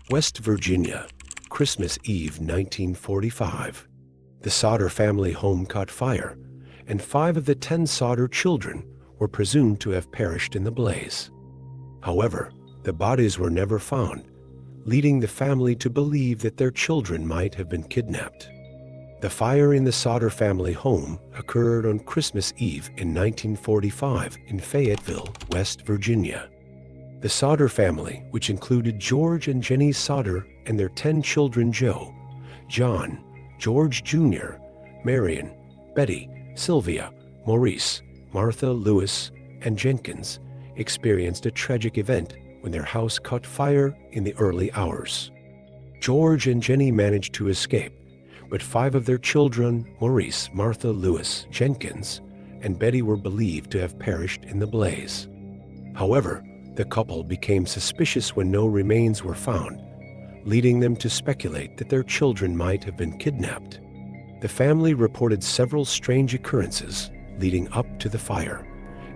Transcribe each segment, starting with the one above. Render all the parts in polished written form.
West Virginia, Christmas Eve 1945. The Sodder family home caught fire, and 5 of the 10 Sodder children were presumed to have perished in the blaze. However, the bodies were never found, leading the family to believe that their children might have been kidnapped. The fire in the Sodder family home occurred on Christmas Eve in 1945 in Fayetteville, West Virginia. The Sodder family, which included George and Jennie Sodder and their 10 children Joe, John, George Jr., Marion, Betty, Sylvia, Maurice, Martha, Lewis, and Jenkins, experienced a tragic event when their house caught fire in the early hours. George and Jennie managed to escape, but 5 of their children, Maurice, Martha, Lewis, Jenkins, and Betty, were believed to have perished in the blaze. However, the couple became suspicious when no remains were found, leading them to speculate that their children might have been kidnapped. The family reported several strange occurrences leading up to the fire,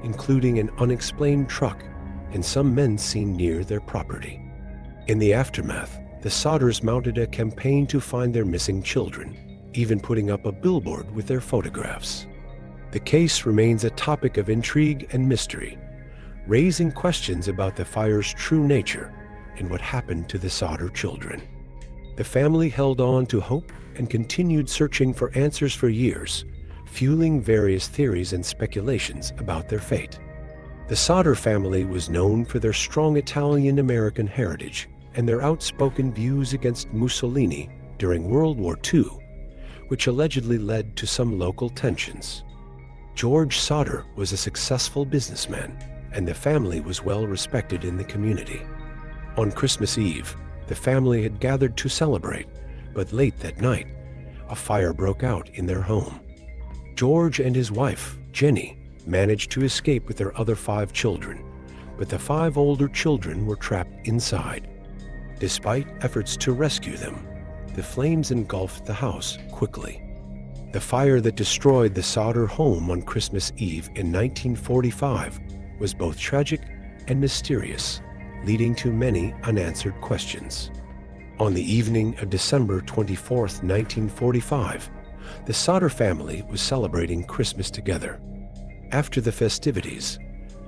including an unexplained truck and some men seen near their property. In the aftermath, the Sodders mounted a campaign to find their missing children, even putting up a billboard with their photographs. The case remains a topic of intrigue and mystery, raising questions about the fire's true nature and what happened to the Sodder children. The family held on to hope and continued searching for answers for years, fueling various theories and speculations about their fate. The Sodder family was known for their strong Italian-American heritage and their outspoken views against Mussolini during World War II, which allegedly led to some local tensions. George Sodder was a successful businessman, and the family was well respected in the community. On Christmas Eve, the family had gathered to celebrate, but late that night, a fire broke out in their home. George and his wife, Jennie, managed to escape with their other 5 children, but the 5 older children were trapped inside. Despite efforts to rescue them, the flames engulfed the house quickly. The fire that destroyed the Sodder home on Christmas Eve in 1945 was both tragic and mysterious, leading to many unanswered questions. On the evening of December 24, 1945, the Sodder family was celebrating Christmas together. After the festivities,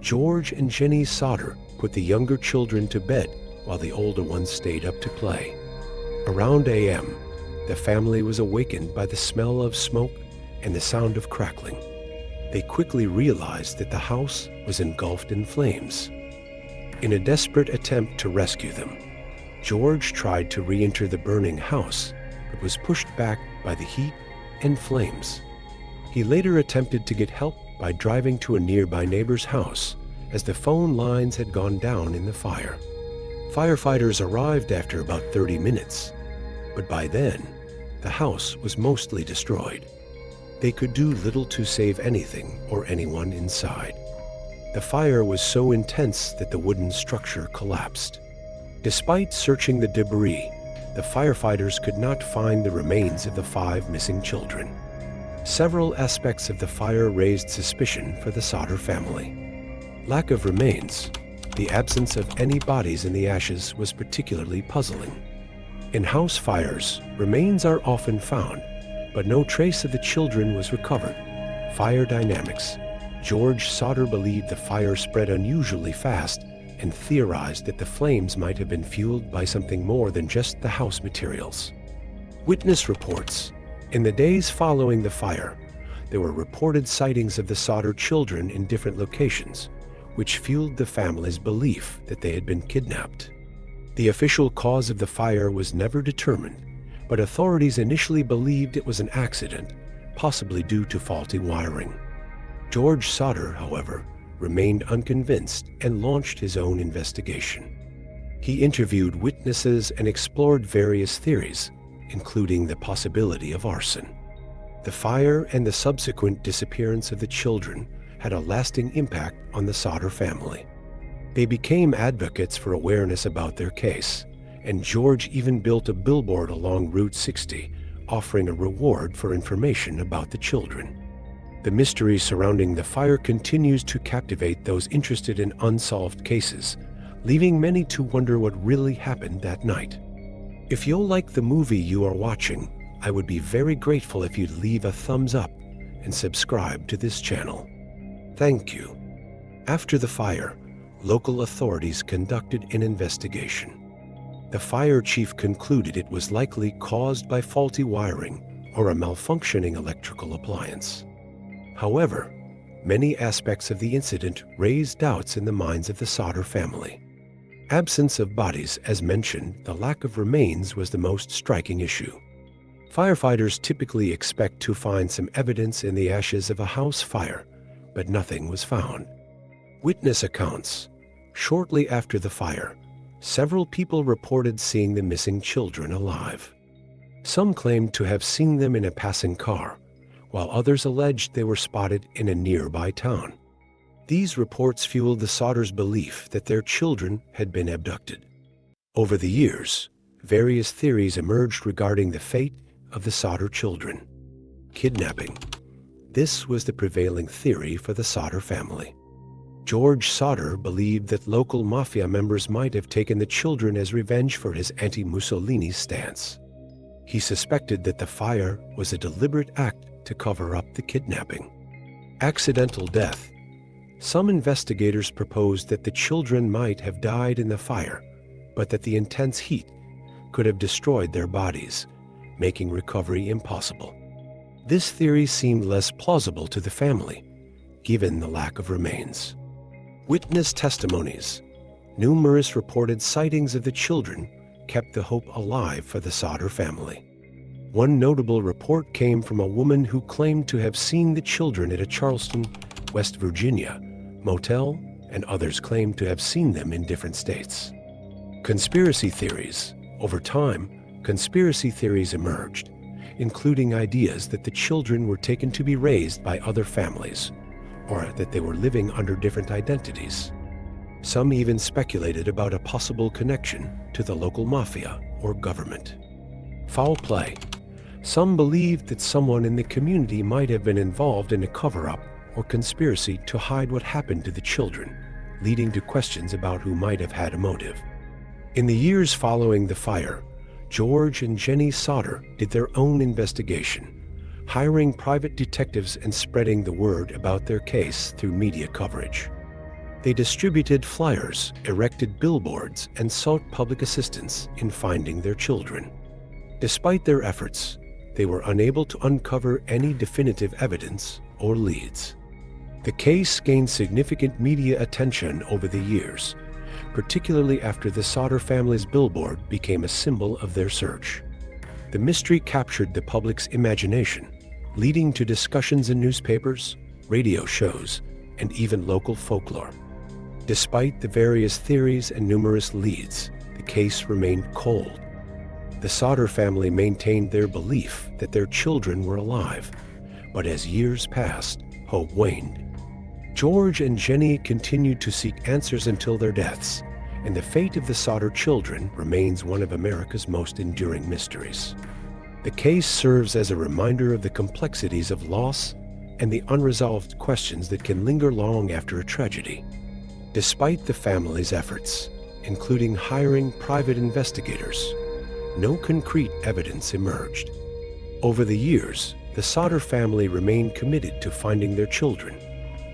George and Jennie Sodder put the younger children to bed while the older ones stayed up to play. Around a.m., the family was awakened by the smell of smoke and the sound of crackling. They quickly realized that the house was engulfed in flames. In a desperate attempt to rescue them, George tried to re-enter the burning house, but was pushed back by the heat and flames. He later attempted to get help by driving to a nearby neighbor's house, as the phone lines had gone down in the fire. Firefighters arrived after about 30 minutes, but by then, the house was mostly destroyed. They could do little to save anything or anyone inside. The fire was so intense that the wooden structure collapsed. Despite searching the debris, the firefighters could not find the remains of the 5 missing children. Several aspects of the fire raised suspicion for the Sodder family. Lack of remains. The absence of any bodies in the ashes was particularly puzzling. In house fires, remains are often found, but no trace of the children was recovered. Fire dynamics. George Sodder believed the fire spread unusually fast and theorized that the flames might have been fueled by something more than just the house materials. Witness reports. In the days following the fire, there were reported sightings of the Sodder children in different locations, which fueled the family's belief that they had been kidnapped. The official cause of the fire was never determined, but authorities initially believed it was an accident, possibly due to faulty wiring. George Sodder, however, remained unconvinced and launched his own investigation. He interviewed witnesses and explored various theories, including the possibility of arson. The fire and the subsequent disappearance of the children had a lasting impact on the Sodder family. They became advocates for awareness about their case, and George even built a billboard along Route 60, offering a reward for information about the children. The mystery surrounding the fire continues to captivate those interested in unsolved cases, leaving many to wonder what really happened that night. If you'll like the movie you are watching, I would be very grateful if you'd leave a thumbs up and subscribe to this channel. Thank you. After the fire, local authorities conducted an investigation. The fire chief concluded it was likely caused by faulty wiring or a malfunctioning electrical appliance. However, many aspects of the incident raised doubts in the minds of the Sodder family. Absence of bodies, as mentioned, the lack of remains was the most striking issue. Firefighters typically expect to find some evidence in the ashes of a house fire, but nothing was found. Witness accounts. Shortly after the fire, several people reported seeing the missing children alive. Some claimed to have seen them in a passing car, while others alleged they were spotted in a nearby town. These reports fueled the Sodders' belief that their children had been abducted. Over the years, various theories emerged regarding the fate of the Sodder children. Kidnapping. This was the prevailing theory for the Sodder family. George Sodder believed that local mafia members might have taken the children as revenge for his anti-Mussolini stance. He suspected that the fire was a deliberate act to cover up the kidnapping. Accidental death. Some investigators proposed that the children might have died in the fire, but that the intense heat could have destroyed their bodies, making recovery impossible. This theory seemed less plausible to the family, given the lack of remains. Witness testimonies. Numerous reported sightings of the children kept the hope alive for the Sodder family. One notable report came from a woman who claimed to have seen the children at a Charleston, West Virginia, motel, and others claimed to have seen them in different states. Conspiracy theories. Over time, conspiracy theories emerged, including ideas that the children were taken to be raised by other families, or that they were living under different identities. Some even speculated about a possible connection to the local mafia or government. Foul play. Some believed that someone in the community might have been involved in a cover-up or conspiracy to hide what happened to the children, leading to questions about who might have had a motive. In the years following the fire, George and Jennie Sodder did their own investigation, hiring private detectives and spreading the word about their case through media coverage. They distributed flyers, erected billboards, and sought public assistance in finding their children. Despite their efforts, they were unable to uncover any definitive evidence or leads. The case gained significant media attention over the years, particularly after the Sodder family's billboard became a symbol of their search. The mystery captured the public's imagination, leading to discussions in newspapers, radio shows, and even local folklore. Despite the various theories and numerous leads, the case remained cold. The Sodder family maintained their belief that their children were alive, but as years passed, hope waned. George and Jennie continued to seek answers until their deaths, and the fate of the Sodder children remains one of America's most enduring mysteries. The case serves as a reminder of the complexities of loss and the unresolved questions that can linger long after a tragedy. Despite the family's efforts, including hiring private investigators, no concrete evidence emerged. Over the years, the Sodder family remained committed to finding their children,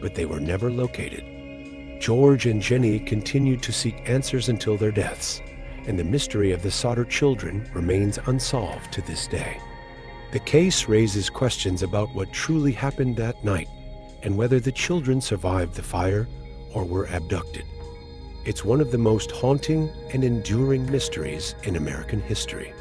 but they were never located. George and Jennie continued to seek answers until their deaths, and the mystery of the Sodder children remains unsolved to this day. The case raises questions about what truly happened that night and whether the children survived the fire or were abducted. It's one of the most haunting and enduring mysteries in American history.